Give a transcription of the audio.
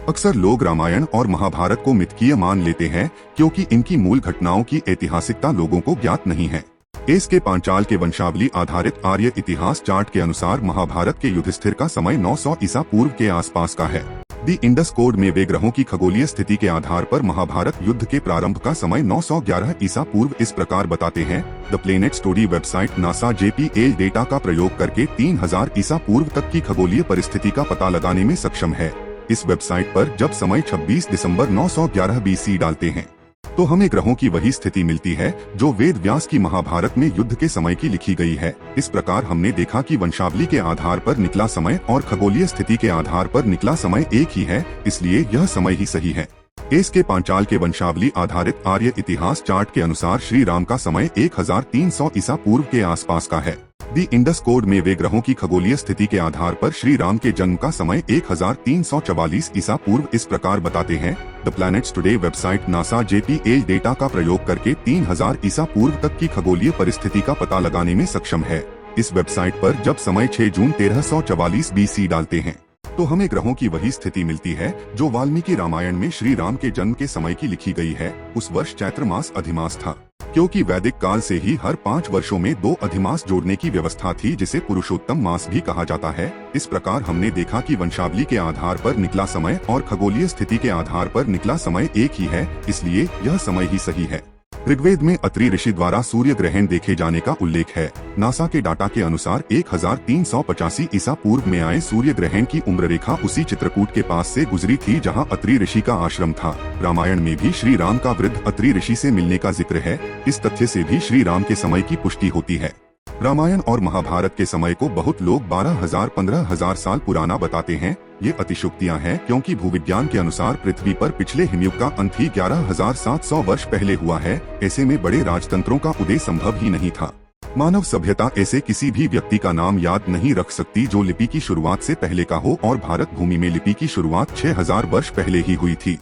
अक्सर लोग रामायण और महाभारत को मिथकीय मान लेते हैं क्योंकि इनकी मूल घटनाओं की ऐतिहासिकता लोगों को ज्ञात नहीं है। एस के पांचाल के वंशावली आधारित आर्य इतिहास चार्ट के अनुसार महाभारत के युधिष्ठिर का समय 900 ईसा पूर्व के आसपास का है। दी इंडस कोड में वे ग्रहों की खगोलीय स्थिति के आधार पर महाभारत युद्ध के प्रारंभ का समय 911 ईसा पूर्व इस प्रकार बताते हैं। The planet story website NASA JPL data का प्रयोग करके 3000 ईसा पूर्व तक की खगोलीय परिस्थिति का पता लगाने में सक्षम है। इस वेबसाइट पर जब समय 26 दिसंबर 911 BC डालते हैं तो हमें ग्रहों की वही स्थिति मिलती है जो वेद व्यास की महाभारत में युद्ध के समय की लिखी गई है। इस प्रकार हमने देखा कि वंशावली के आधार पर निकला समय और खगोलीय स्थिति के आधार पर निकला समय एक ही है, इसलिए यह समय ही सही है। एस के पांचाल के वंशावली आधारित आर्य इतिहास चार्ट के अनुसार श्री राम का समय 1300 ईसा पूर्व के आसपास का है। दी इंडस कोड में वे ग्रहों की खगोलीय स्थिति के आधार पर श्री राम के जन्म का समय 1344 ईसा पूर्व इस प्रकार बताते हैं। The planets today website NASA JPL data का प्रयोग करके 3000 ईसा पूर्व तक की खगोलीय परिस्थिति का पता लगाने में सक्षम है। इस वेबसाइट पर जब समय 6 जून 1344 BC डालते हैं तो हमें ग्रहों की वही स्थिति मिलती है जो वाल्मीकि रामायण में श्री राम के जन्म के समय की लिखी गई है। उस वर्ष चैत्र मास अधिमास था, क्योंकि वैदिक काल से ही हर 5 वर्षों में 2 अधिमास जोड़ने की व्यवस्था थी जिसे पुरुषोत्तम मास भी कहा जाता है। इस प्रकार हमने देखा कि वंशावली के आधार पर निकला समय और खगोलीय स्थिति के आधार पर निकला समय एक ही है, इसलिए यह समय ही सही है। ऋग्वेद में अत्रि ऋषि द्वारा सूर्य ग्रहण देखे जाने का उल्लेख है। नासा के डाटा के अनुसार 1385 ईसा पूर्व में आए सूर्य ग्रहण की उम्र रेखा उसी चित्रकूट के पास से गुजरी थी जहां अत्रि ऋषि का आश्रम था। रामायण में भी श्री राम का वृद्ध अत्रि ऋषि से मिलने का जिक्र है। इस तथ्य से भी श्री राम के समय की पुष्टि होती है। रामायण और महाभारत के समय को बहुत लोग 12,000-15,000 साल पुराना बताते हैं। ये अतिशुक्तियां हैं क्योंकि भूविज्ञान के अनुसार पृथ्वी पर पिछले हिमयुग का अंत ही 11,700 वर्ष पहले हुआ है। ऐसे में बड़े राजतंत्रों का उदय संभव ही नहीं था। मानव सभ्यता ऐसे किसी भी व्यक्ति का नाम याद नहीं रख सकती जो लिपि की शुरुआत से पहले का हो, और भारत भूमि में लिपि की शुरुआत 6000 वर्ष पहले ही हुई थी।